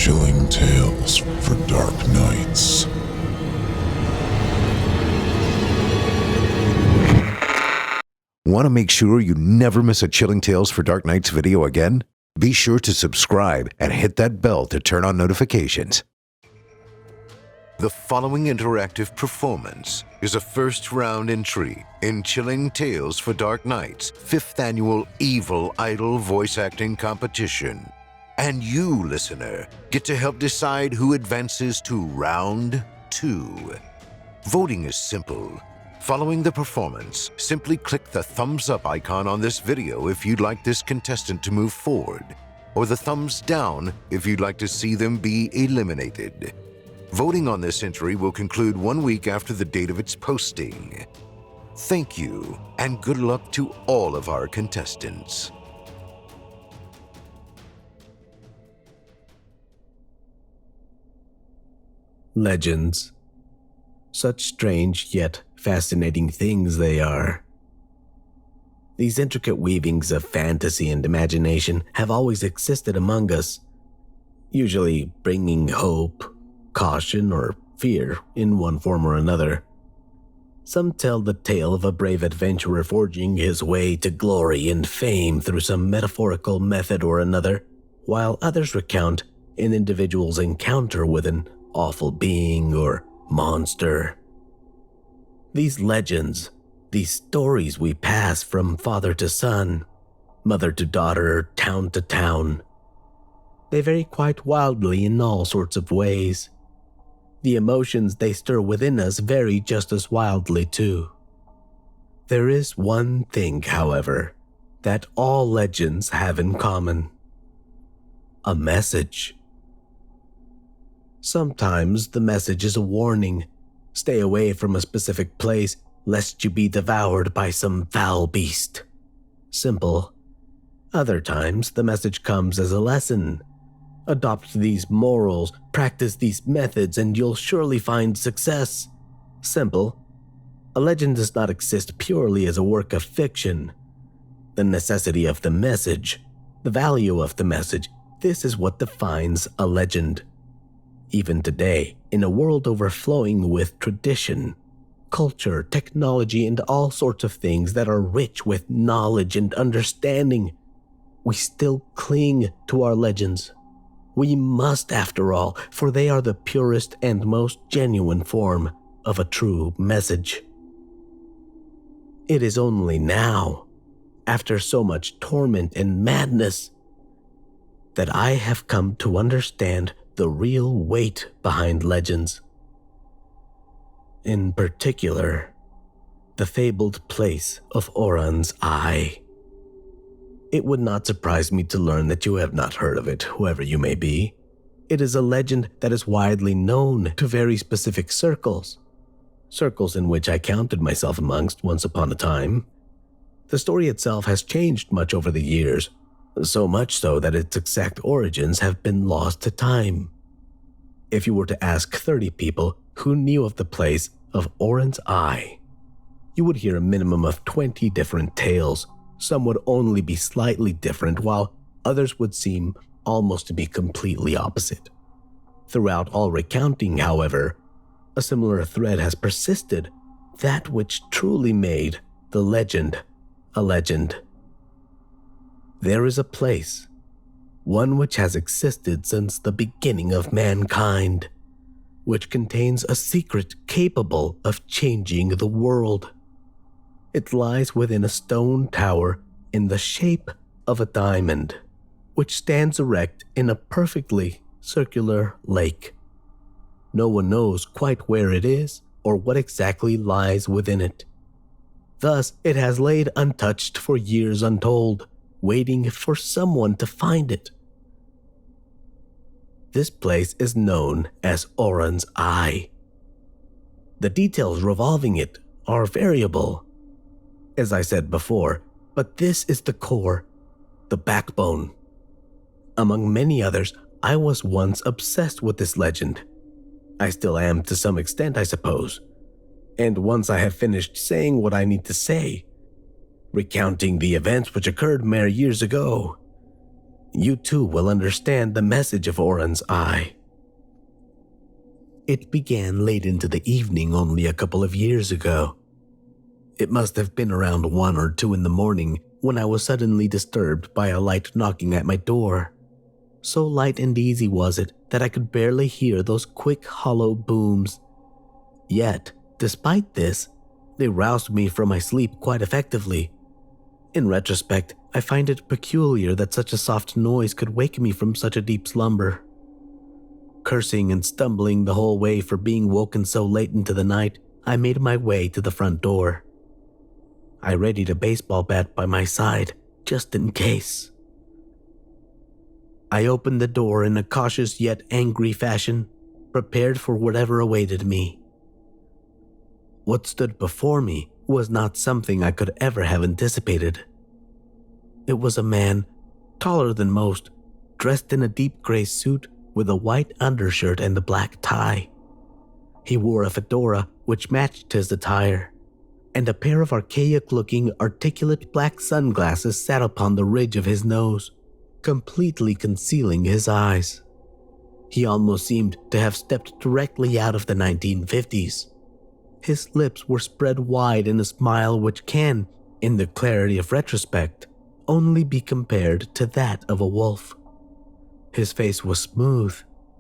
Chilling tales for dark nights. Want to make sure you never miss a Chilling Tales for Dark Nights video again? Be sure to subscribe and hit that bell to turn on notifications. The following interactive performance is a first-round entry in Chilling Tales for Dark Nights' 5th annual Evil Idol voice acting competition. And you, listener, get to help decide who advances to round 2. Voting is simple. Following the performance, simply click the thumbs up icon on this video if you'd like this contestant to move forward, or the thumbs down if you'd like to see them be eliminated. Voting on this entry will conclude 1 week after the date of its posting. Thank you, and good luck to all of our contestants. Legends. Such strange yet fascinating things they are. These intricate weavings of fantasy and imagination have always existed among us, usually bringing hope, caution, or fear in one form or another. Some tell the tale of a brave adventurer forging his way to glory and fame through some metaphorical method or another, while others recount an individual's encounter with an awful being or monster. These legends, these stories we pass from father to son, mother to daughter, town to town, they vary quite wildly in all sorts of ways. The emotions they stir within us vary just as wildly too. There is one thing, however, that all legends have in common: a message. Sometimes the message is a warning. Stay away from a specific place, lest you be devoured by some foul beast. Simple. Other times, the message comes as a lesson. Adopt these morals, practice these methods, and you'll surely find success. Simple. A legend does not exist purely as a work of fiction. The necessity of the message, the value of the message, this is what defines a legend. Even today, in a world overflowing with tradition, culture, technology, and all sorts of things that are rich with knowledge and understanding, we still cling to our legends. We must, after all, for they are the purest and most genuine form of a true message. It is only now, after so much torment and madness, that I have come to understand the real weight behind legends. In particular, the fabled place of Oren's eye. It would not surprise me to learn that you have not heard of it, whoever you may be. It is a legend that is widely known to very specific circles. Circles in which I counted myself amongst once upon a time. The story itself has changed much over the years, so much so that its exact origins have been lost to time. If you were to ask 30 people who knew of the place of Oren's eye, you would hear a minimum of 20 different tales. Some would only be slightly different, while others would seem almost to be completely opposite. Throughout all recounting, however, a similar thread has persisted, that which truly made the legend a legend. There is a place, one which has existed since the beginning of mankind, which contains a secret capable of changing the world. It lies within a stone tower in the shape of a diamond, which stands erect in a perfectly circular lake. No one knows quite where it is or what exactly lies within it. Thus, it has laid untouched for years untold, waiting for someone to find it. This place is known as Oren's Eye. The details revolving it are variable, as I said before, but this is the core, the backbone. Among many others, I was once obsessed with this legend. I still am to some extent, I suppose. And once I have finished saying what I need to say, recounting the events which occurred mere years ago, you too will understand the message of Oren's eye. It began late into the evening only a couple of years ago. It must have been around 1 or 2 in the morning when I was suddenly disturbed by a light knocking at my door. So light and easy was it that I could barely hear those quick, hollow booms. Yet, despite this, they roused me from my sleep quite effectively. In retrospect, I find it peculiar that such a soft noise could wake me from such a deep slumber. Cursing and stumbling the whole way for being woken so late into the night, I made my way to the front door. I readied a baseball bat by my side, just in case. I opened the door in a cautious yet angry fashion, prepared for whatever awaited me. What stood before me was not something I could ever have anticipated. It was a man, taller than most, dressed in a deep gray suit with a white undershirt and a black tie. He wore a fedora which matched his attire, and a pair of archaic-looking, articulate black sunglasses sat upon the ridge of his nose, completely concealing his eyes. He almost seemed to have stepped directly out of the 1950s. His lips were spread wide in a smile which can, in the clarity of retrospect, only be compared to that of a wolf. His face was smooth,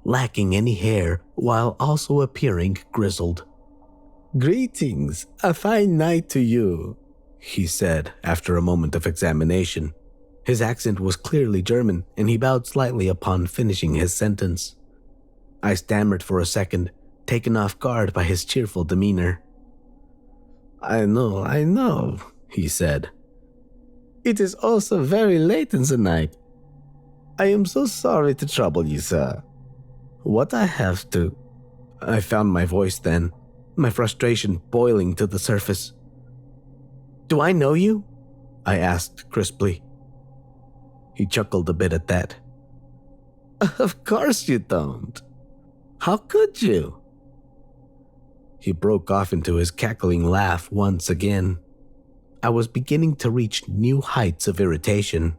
lacking any hair, while also appearing grizzled. "Greetings, a fine night to you," he said after a moment of examination. His accent was clearly German, and he bowed slightly upon finishing his sentence. I stammered for a second, taken off guard by his cheerful demeanor. I know, he said. "It is also very late in the night. I am so sorry to trouble you, sir. What I have to..." I found my voice then, my frustration boiling to the surface. "Do I know you?" I asked crisply. He chuckled a bit at that. "Of course you don't. How could you?" He broke off into his cackling laugh once again. I was beginning to reach new heights of irritation.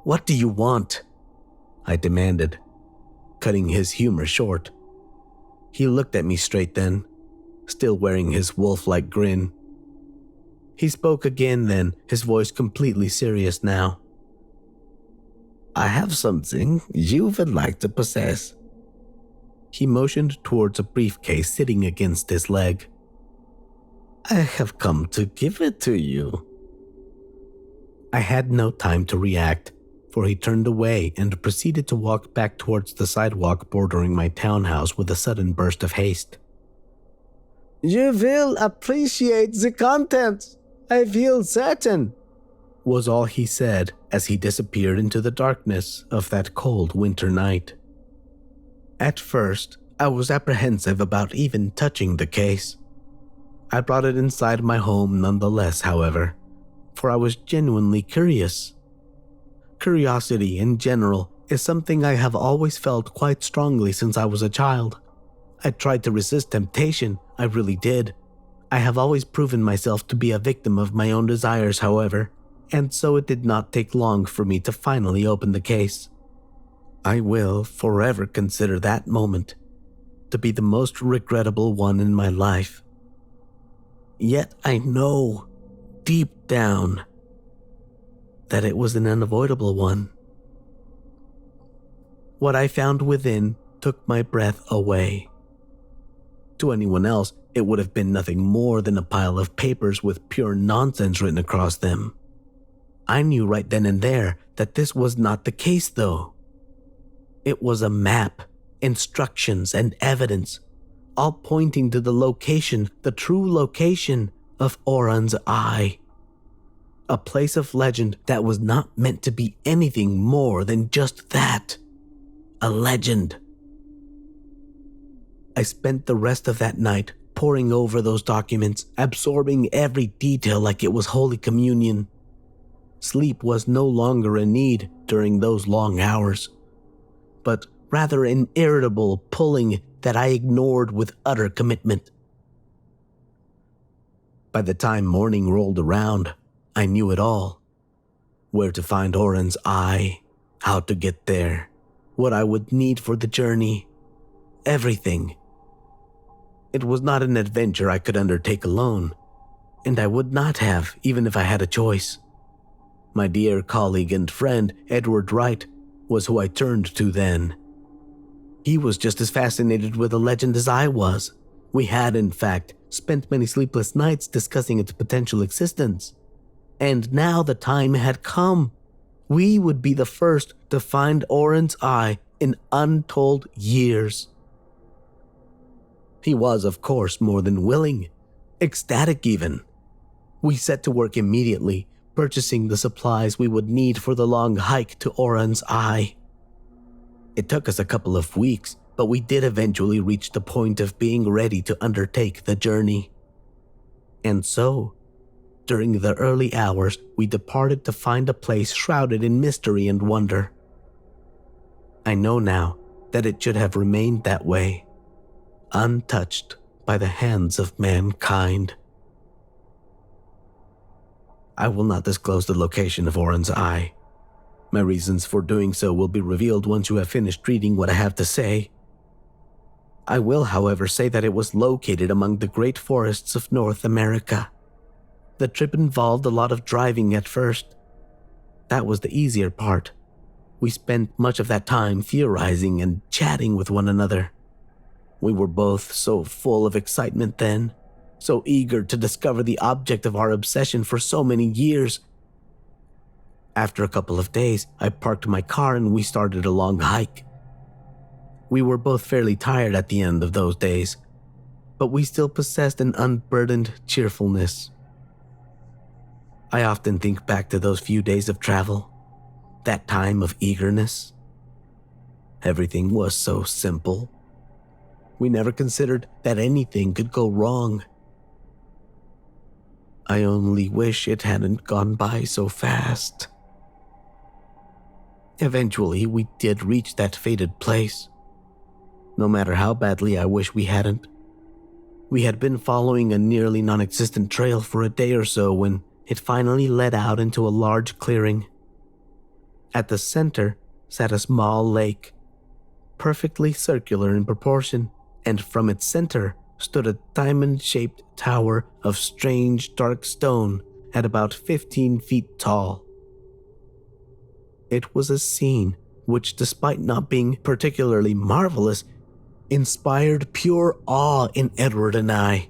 "What do you want?" I demanded, cutting his humor short. He looked at me straight then, still wearing his wolf-like grin. He spoke again then, his voice completely serious now. "I have something you would like to possess." He motioned towards a briefcase sitting against his leg. "I have come to give it to you." I had no time to react, for he turned away and proceeded to walk back towards the sidewalk bordering my townhouse with a sudden burst of haste. "You will appreciate the contents, I feel certain," was all he said as he disappeared into the darkness of that cold winter night. At first, I was apprehensive about even touching the case. I brought it inside my home nonetheless, however, for I was genuinely curious. Curiosity in general is something I have always felt quite strongly since I was a child. I tried to resist temptation, I really did. I have always proven myself to be a victim of my own desires, however, and so it did not take long for me to finally open the case. I will forever consider that moment to be the most regrettable one in my life. Yet I know, deep down, that it was an unavoidable one. What I found within took my breath away. To anyone else, it would have been nothing more than a pile of papers with pure nonsense written across them. I knew right then and there that this was not the case, though. It was a map, instructions, and evidence, all pointing to the location, the true location of Oren's eye. A place of legend that was not meant to be anything more than just that, a legend. I spent the rest of that night poring over those documents, absorbing every detail like it was Holy Communion. Sleep was no longer a need during those long hours, but rather an irritable pulling that I ignored with utter commitment. By the time morning rolled around, I knew it all. Where to find Oren's eye, how to get there, what I would need for the journey, everything. It was not an adventure I could undertake alone, and I would not have even if I had a choice. My dear colleague and friend, Edward Wright, was who I turned to then. He was just as fascinated with the legend as I was. We had, in fact, spent many sleepless nights discussing its potential existence. And now the time had come. We would be the first to find Oren's eye in untold years. He was, of course, more than willing, ecstatic even. We set to work immediately, purchasing the supplies we would need for the long hike to Oren's eye. It took us a couple of weeks, but we did eventually reach the point of being ready to undertake the journey. And so, during the early hours, we departed to find a place shrouded in mystery and wonder. I know now that it should have remained that way, untouched by the hands of mankind. I will not disclose the location of Oren's eye. My reasons for doing so will be revealed once you have finished reading what I have to say. I will, however, say that it was located among the great forests of North America. The trip involved a lot of driving at first. That was the easier part. We spent much of that time theorizing and chatting with one another. We were both so full of excitement then, so eager to discover the object of our obsession for so many years. After a couple of days, I parked my car and we started a long hike. We were both fairly tired at the end of those days, but we still possessed an unburdened cheerfulness. I often think back to those few days of travel, that time of eagerness. Everything was so simple. We never considered that anything could go wrong. I only wish it hadn't gone by so fast. Eventually, we did reach that fated place. No matter how badly I wish we hadn't. We had been following a nearly non-existent trail for a day or so when it finally led out into a large clearing. At the center sat a small lake, perfectly circular in proportion, and from its center stood a diamond-shaped tower of strange dark stone at about 15 feet tall. It was a scene which, despite not being particularly marvelous, inspired pure awe in Edward and I.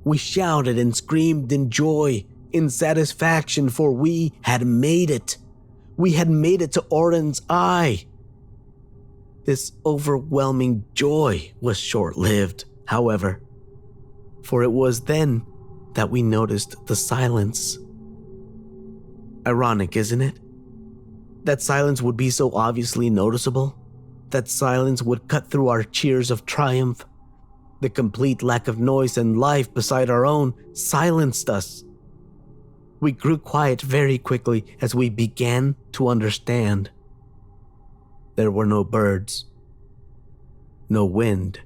We shouted and screamed in joy, in satisfaction, for we had made it. We had made it to Oren's eye. This overwhelming joy was short-lived, however, for it was then that we noticed the silence. Ironic, isn't it? That silence would be so obviously noticeable. That silence would cut through our cheers of triumph. The complete lack of noise and life beside our own silenced us. We grew quiet very quickly as we began to understand. There were no birds, no wind,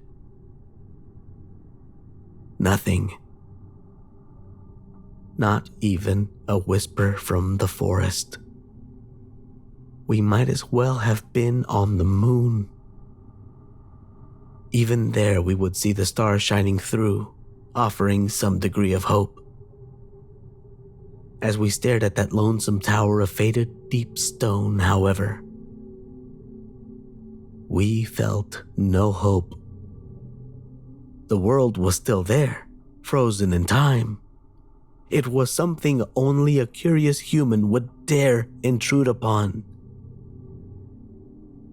nothing. Not even a whisper from the forest. We might as well have been on the moon. Even there we would see the stars shining through, offering some degree of hope. As we stared at that lonesome tower of faded deep stone, however, we felt no hope. The world was still there, frozen in time. It was something only a curious human would dare intrude upon.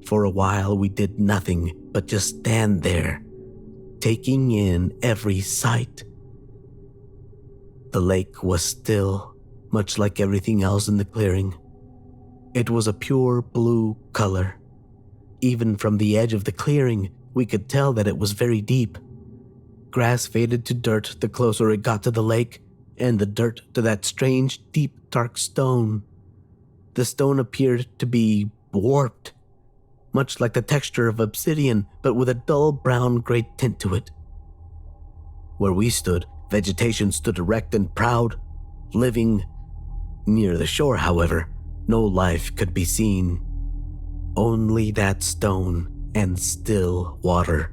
For a while, we did nothing but just stand there, taking in every sight. The lake was still, much like everything else in the clearing. It was a pure blue color. Even from the edge of the clearing, we could tell that it was very deep. Grass faded to dirt the closer it got to the lake, and the dirt to that strange, deep, dark stone. The stone appeared to be warped, much like the texture of obsidian, but with a dull brown-gray tint to it. Where we stood, vegetation stood erect and proud, living. Near the shore, however, no life could be seen. Only that stone and still water.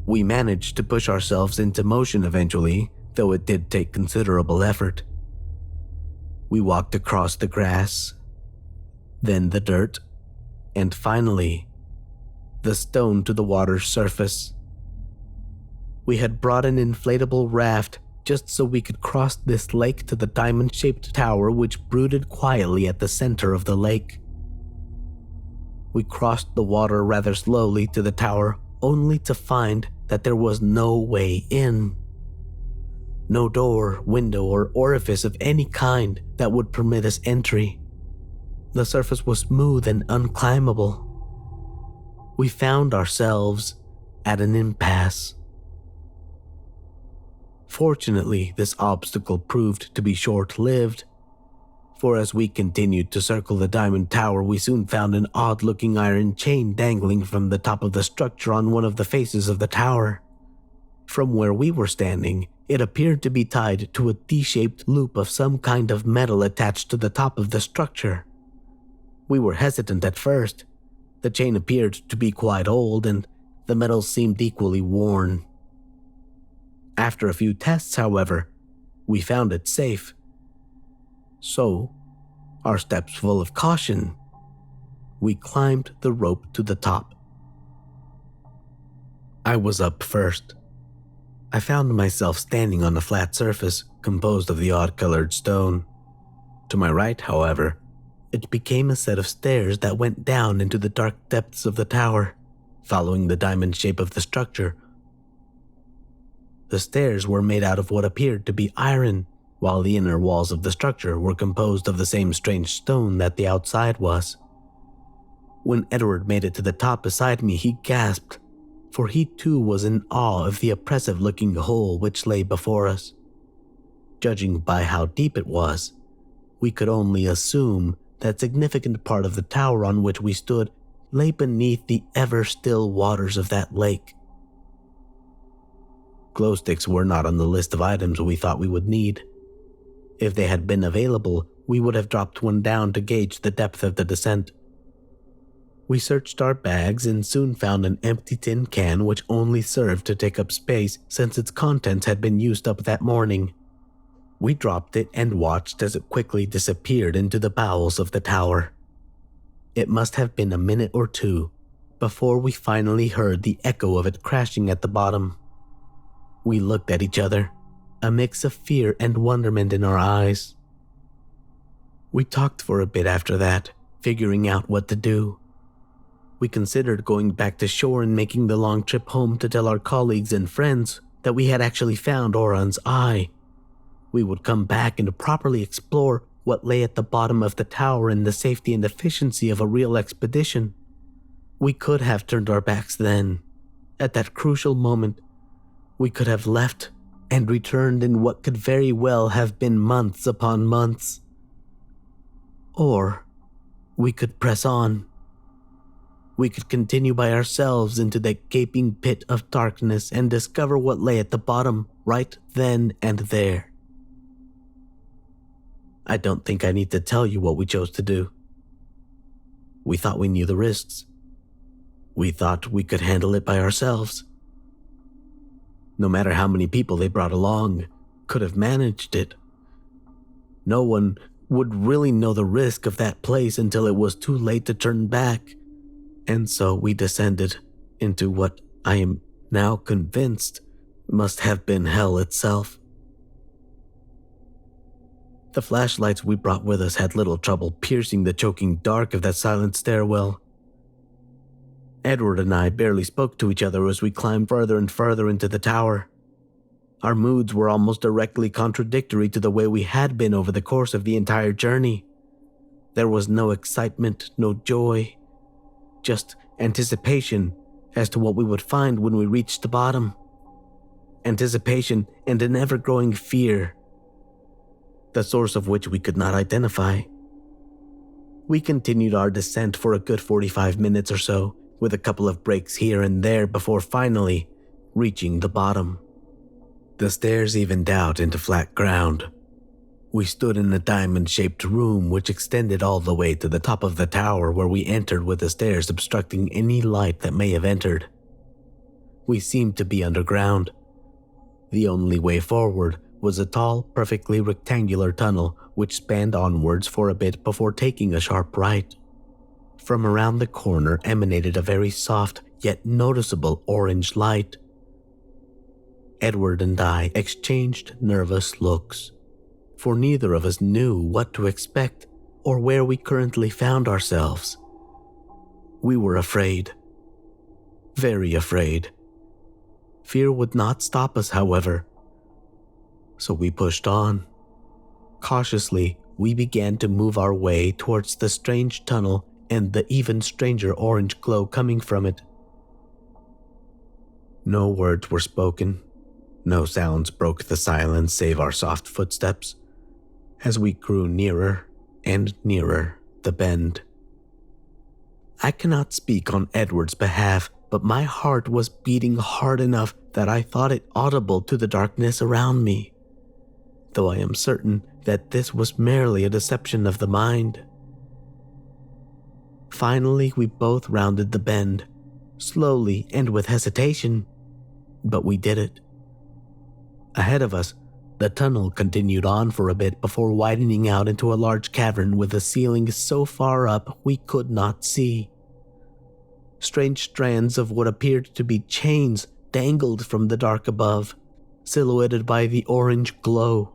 We managed to push ourselves into motion eventually, though it did take considerable effort. We walked across the grass, then the dirt, and finally, the stone to the water's surface. We had brought an inflatable raft just so we could cross this lake to the diamond-shaped tower which brooded quietly at the center of the lake. We crossed the water rather slowly to the tower, only to find that there was no way in. No door, window, or orifice of any kind that would permit us entry. The surface was smooth and unclimbable. We found ourselves at an impasse. Fortunately, this obstacle proved to be short-lived, for as we continued to circle the diamond tower, we soon found an odd-looking iron chain dangling from the top of the structure on one of the faces of the tower. From where we were standing, it appeared to be tied to a D-shaped loop of some kind of metal attached to the top of the structure. We were hesitant at first. The chain appeared to be quite old, and the metal seemed equally worn. After a few tests, however, we found it safe. So, our steps full of caution, we climbed the rope to the top. I was up first. I found myself standing on a flat surface composed of the odd-colored stone. To my right, however, it became a set of stairs that went down into the dark depths of the tower, following the diamond shape of the structure. The stairs were made out of what appeared to be iron, while the inner walls of the structure were composed of the same strange stone that the outside was. When Edward made it to the top beside me, he gasped, for he too was in awe of the oppressive-looking hole which lay before us. Judging by how deep it was, we could only assume that significant part of the tower on which we stood lay beneath the ever-still waters of that lake. Glow sticks were not on the list of items we thought we would need. If they had been available, we would have dropped one down to gauge the depth of the descent. We searched our bags and soon found an empty tin can which only served to take up space since its contents had been used up that morning. We dropped it and watched as it quickly disappeared into the bowels of the tower. It must have been a minute or two before we finally heard the echo of it crashing at the bottom. We looked at each other, a mix of fear and wonderment in our eyes. We talked for a bit after that, figuring out what to do. We considered going back to shore and making the long trip home to tell our colleagues and friends that we had actually found Oren's eye. We would come back and properly explore what lay at the bottom of the tower in the safety and efficiency of a real expedition. We could have turned our backs then. At that crucial moment, we could have left and returned in what could very well have been months upon months. Or we could press on. We could continue by ourselves into that gaping pit of darkness and discover what lay at the bottom right then and there. I don't think I need to tell you what we chose to do. We thought we knew the risks. We thought we could handle it by ourselves. No matter how many people they brought along, could have managed it. No one would really know the risk of that place until it was too late to turn back. And so we descended into what I am now convinced must have been hell itself. The flashlights we brought with us had little trouble piercing the choking dark of that silent stairwell. Edward and I barely spoke to each other as we climbed further and further into the tower. Our moods were almost directly contradictory to the way we had been over the course of the entire journey. There was no excitement, no joy, just anticipation as to what we would find when we reached the bottom. Anticipation and an ever-growing fear, the source of which we could not identify. We continued our descent for a good 45 minutes or so, with a couple of breaks here and there before finally reaching the bottom. The stairs evened out into flat ground. We stood in a diamond-shaped room which extended all the way to the top of the tower, where we entered with the stairs obstructing any light that may have entered. We seemed to be underground. The only way forward was a tall, perfectly rectangular tunnel which spanned onwards for a bit before taking a sharp right. From around the corner emanated a very soft yet noticeable orange light. Edward and I exchanged nervous looks, for neither of us knew what to expect or where we currently found ourselves. We were afraid. Very afraid. Fear would not stop us, however. So we pushed on. Cautiously, we began to move our way towards the strange tunnel and the even stranger orange glow coming from it. No words were spoken. No sounds broke the silence save our soft footsteps as we grew nearer and nearer the bend. I cannot speak on Edward's behalf, but my heart was beating hard enough that I thought it audible to the darkness around me, though I am certain that this was merely a deception of the mind. Finally, we both rounded the bend, slowly and with hesitation, but we did it. Ahead of us, the tunnel continued on for a bit before widening out into a large cavern with a ceiling so far up we could not see. Strange strands of what appeared to be chains dangled from the dark above, silhouetted by the orange glow.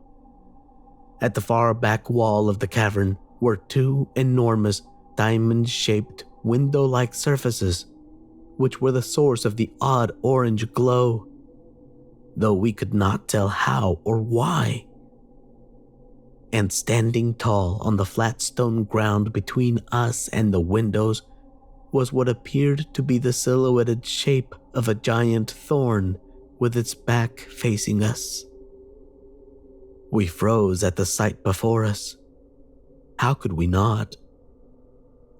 At the far back wall of the cavern were two enormous, diamond-shaped, window-like surfaces, which were the source of the odd orange glow, though we could not tell how or why. And standing tall on the flat stone ground between us and the windows was what appeared to be the silhouetted shape of a giant thorn with its back facing us. We froze at the sight before us. How could we not?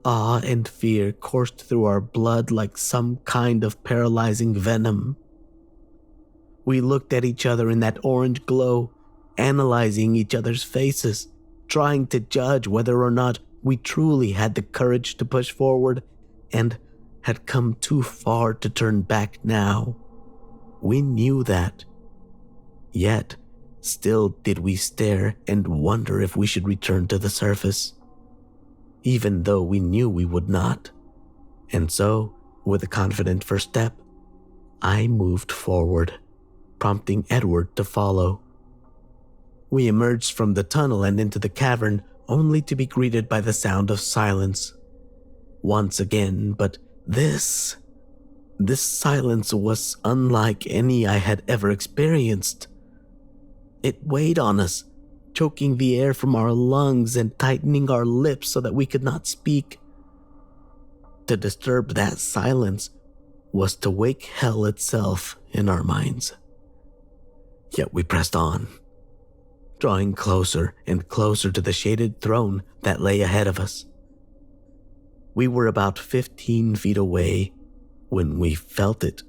Awe and fear coursed through our blood like some kind of paralyzing venom. We looked at each other in that orange glow, analyzing each other's faces, trying to judge whether or not we truly had the courage to push forward and had come too far to turn back now. We knew that. Yet, still did we stare and wonder if we should return to the surface, even though we knew we would not. And so, with a confident first step, I moved forward, prompting Edward to follow. We emerged from the tunnel and into the cavern, only to be greeted by the sound of silence. Once again, but this silence was unlike any I had ever experienced. It weighed on us, choking the air from our lungs and tightening our lips so that we could not speak. To disturb that silence was to wake hell itself in our minds. Yet we pressed on, drawing closer and closer to the shaded throne that lay ahead of us. We were about 15 feet away when we felt it.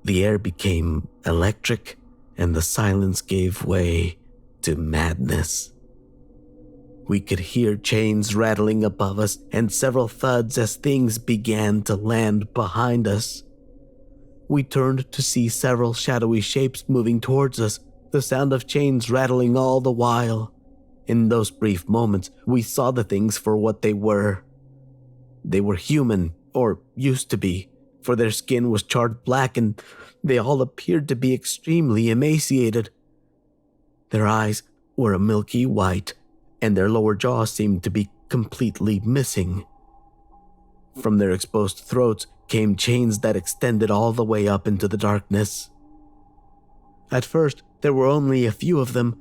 The air became electric, and the silence gave way to madness. We could hear chains rattling above us and several thuds as things began to land behind us. We turned to see several shadowy shapes moving towards us, the sound of chains rattling all the while. In those brief moments, we saw the things for what they were. They were human, or used to be, for their skin was charred black and they all appeared to be extremely emaciated. Their eyes were a milky white, and their lower jaw seemed to be completely missing. From their exposed throats came chains that extended all the way up into the darkness. At first, there were only a few of them,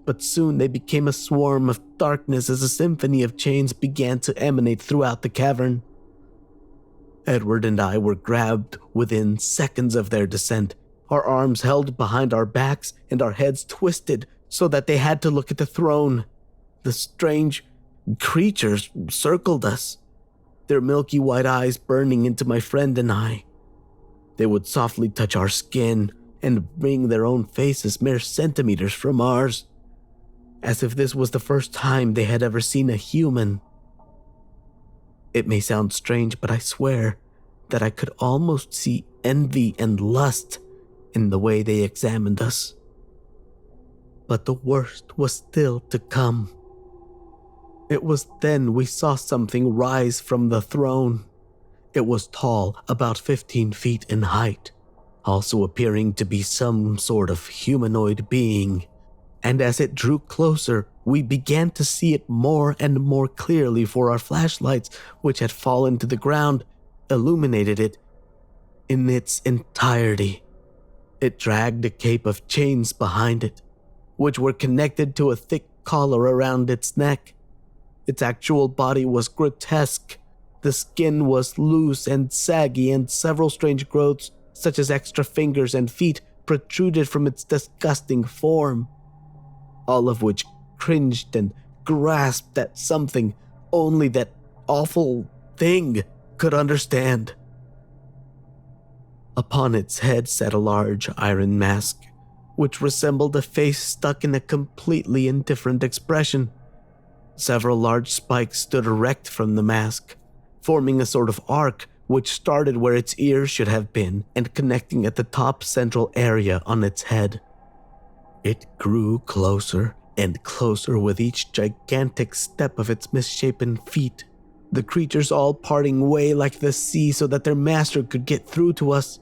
but soon they became a swarm of darkness as a symphony of chains began to emanate throughout the cavern. Edward and I were grabbed within seconds of their descent, our arms held behind our backs and our heads twisted so that they had to look at the throne. The strange creatures circled us, their milky white eyes burning into my friend and I. They would softly touch our skin, and bring their own faces mere centimeters from ours, as if this was the first time they had ever seen a human. It may sound strange, but I swear that I could almost see envy and lust in the way they examined us. But the worst was still to come. It was then we saw something rise from the throne. It was tall, about 15 feet in height, also appearing to be some sort of humanoid being. And as it drew closer, we began to see it more and more clearly, for our flashlights, which had fallen to the ground, illuminated it in its entirety. It dragged a cape of chains behind it, which were connected to a thick collar around its neck. Its actual body was grotesque. The skin was loose and saggy, and several strange growths, such as extra fingers and feet, protruded from its disgusting form, all of which cringed and grasped at something only that awful thing could understand. Upon its head sat a large iron mask, which resembled a face stuck in a completely indifferent expression. Several large spikes stood erect from the mask, forming a sort of arc which started where its ears should have been and connecting at the top central area on its head. It grew closer and closer with each gigantic step of its misshapen feet, the creatures all parting way like the sea so that their master could get through to us.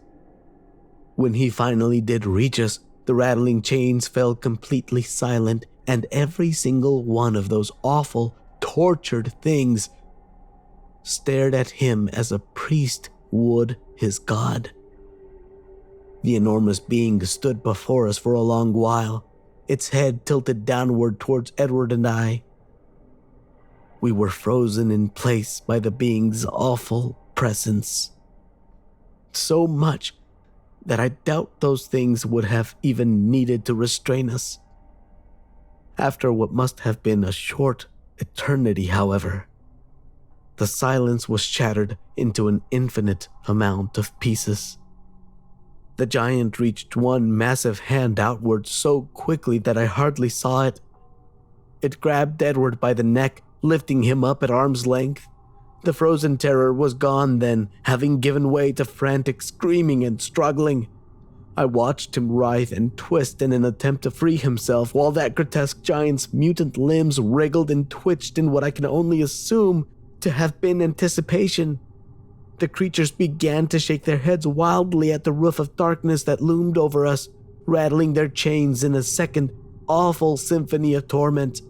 When he finally did reach us, the rattling chains fell completely silent, and every single one of those awful, tortured things stared at him as a priest would his god. The enormous being stood before us for a long while, its head tilted downward towards Edward and I. We were frozen in place by the being's awful presence. So much that I doubt those things would have even needed to restrain us. After what must have been a short eternity, however, the silence was shattered into an infinite amount of pieces. The giant reached one massive hand outward so quickly that I hardly saw it. It grabbed Edward by the neck, lifting him up at arm's length. The frozen terror was gone then, having given way to frantic screaming and struggling. I watched him writhe and twist in an attempt to free himself, while that grotesque giant's mutant limbs wriggled and twitched in what I can only assume to have been anticipation. The creatures began to shake their heads wildly at the roof of darkness that loomed over us, rattling their chains in a second awful symphony of torment.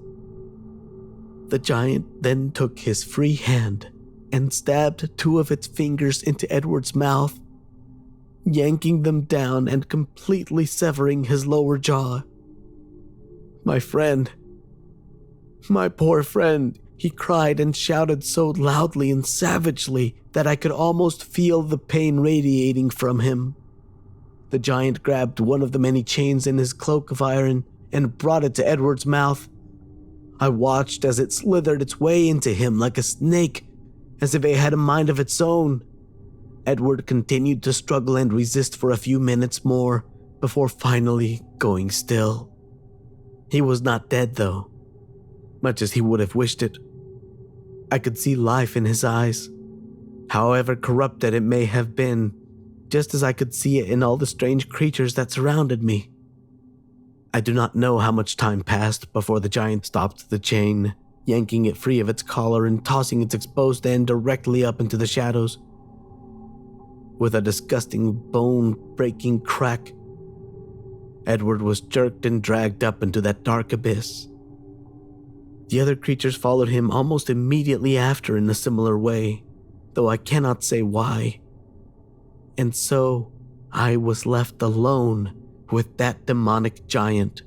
The giant then took his free hand and stabbed two of its fingers into Edward's mouth, yanking them down and completely severing his lower jaw. My friend, my poor friend, he cried and shouted so loudly and savagely that I could almost feel the pain radiating from him. The giant grabbed one of the many chains in his cloak of iron and brought it to Edward's mouth. I watched as it slithered its way into him like a snake, as if it had a mind of its own. Edward continued to struggle and resist for a few minutes more before finally going still. He was not dead, though, much as he would have wished it. I could see life in his eyes, however corrupted it may have been, just as I could see it in all the strange creatures that surrounded me. I do not know how much time passed before the giant stopped the chain, yanking it free of its collar and tossing its exposed end directly up into the shadows. With a disgusting bone-breaking crack, Edward was jerked and dragged up into that dark abyss. The other creatures followed him almost immediately after in a similar way, though I cannot say why. And so I was left alone with that demonic giant,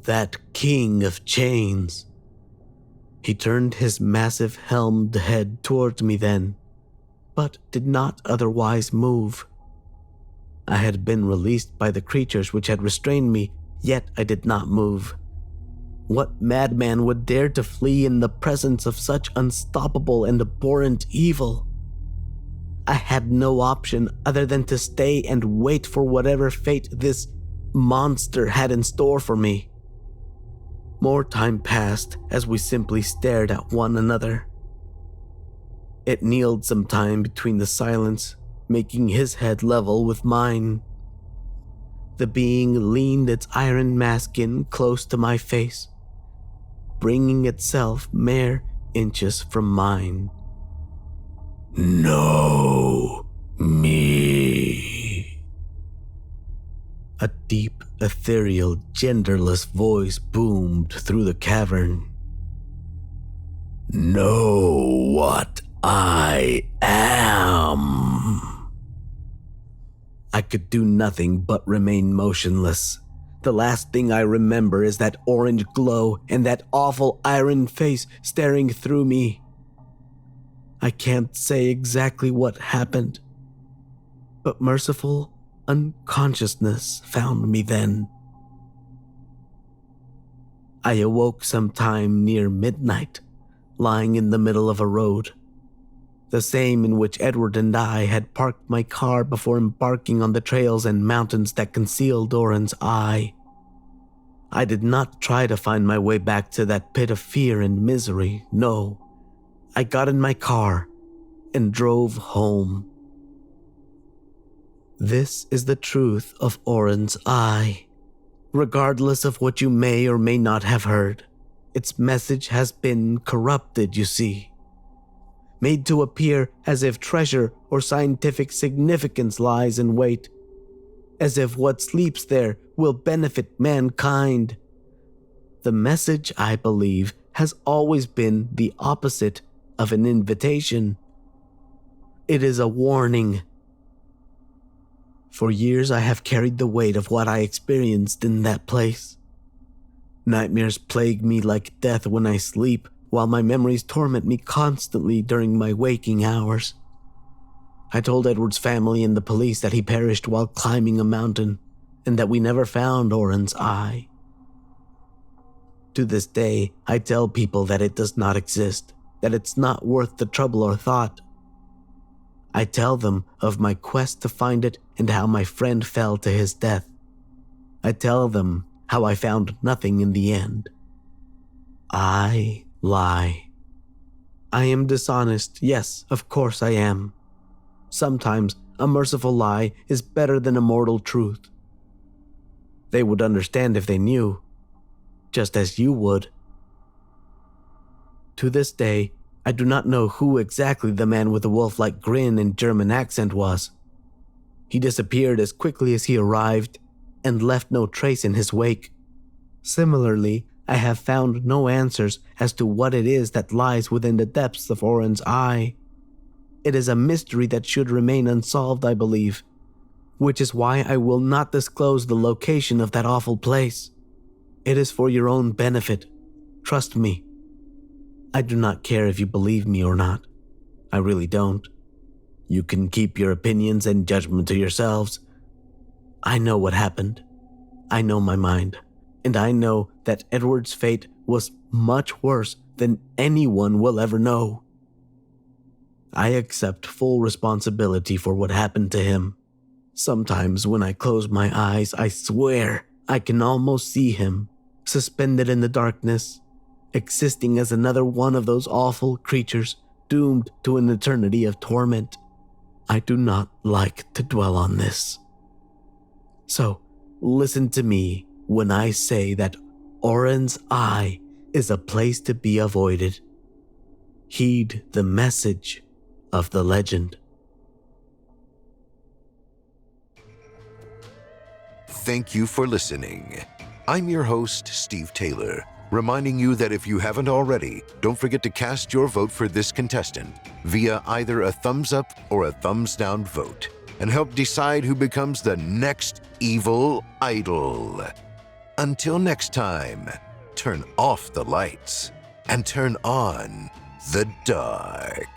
that king of chains. He turned his massive helmed head towards me then, but did not otherwise move. I had been released by the creatures which had restrained me, yet I did not move. What madman would dare to flee in the presence of such unstoppable and abhorrent evil? I had no option other than to stay and wait for whatever fate this monster had in store for me. More time passed as we simply stared at one another. It kneeled some time between the silence, making his head level with mine. The being leaned its iron mask in close to my face, bringing itself mere inches from mine. "Know me." A deep, ethereal, genderless voice boomed through the cavern. "Know what I am." I could do nothing but remain motionless. The last thing I remember is that orange glow and that awful iron face staring through me. I can't say exactly what happened, but merciful unconsciousness found me then. I awoke sometime near midnight, lying in the middle of a road, the same in which Edward and I had parked my car before embarking on the trails and mountains that concealed Oren's eye. I did not try to find my way back to that pit of fear and misery, no. I got in my car and drove home. This is the truth of Oren's eye. Regardless of what you may or may not have heard, its message has been corrupted, you see. Made to appear as if treasure or scientific significance lies in wait, as if what sleeps there will benefit mankind. The message, I believe, has always been the opposite of an invitation. It is a warning. For years I have carried the weight of what I experienced in that place. Nightmares plague me like death when I sleep, while my memories torment me constantly during my waking hours. I told Edward's family and the police that he perished while climbing a mountain, and that we never found Oren's eye. To this day, I tell people that it does not exist, that it's not worth the trouble or thought. I tell them of my quest to find it and how my friend fell to his death. I tell them how I found nothing in the end. I lie. I am dishonest, yes, of course I am. Sometimes a merciful lie is better than a mortal truth. They would understand if they knew, just as you would. To this day, I do not know who exactly the man with the wolf-like grin and German accent was. He disappeared as quickly as he arrived and left no trace in his wake. Similarly, I have found no answers as to what it is that lies within the depths of Oren's eye. It is a mystery that should remain unsolved, I believe, which is why I will not disclose the location of that awful place. It is for your own benefit. Trust me. I do not care if you believe me or not. I really don't. You can keep your opinions and judgment to yourselves. I know what happened. I know my mind. And I know that Edward's fate was much worse than anyone will ever know. I accept full responsibility for what happened to him. Sometimes when I close my eyes, I swear I can almost see him, suspended in the darkness, existing as another one of those awful creatures doomed to an eternity of torment. I do not like to dwell on this. So, listen to me when I say that Oren's eye is a place to be avoided. Heed the message of the legend. Thank you for listening. I'm your host, Steve Taylor, reminding you that if you haven't already, don't forget to cast your vote for this contestant via either a thumbs up or a thumbs down vote, and help decide who becomes the next evil idol. Until next time, turn off the lights and turn on the dark.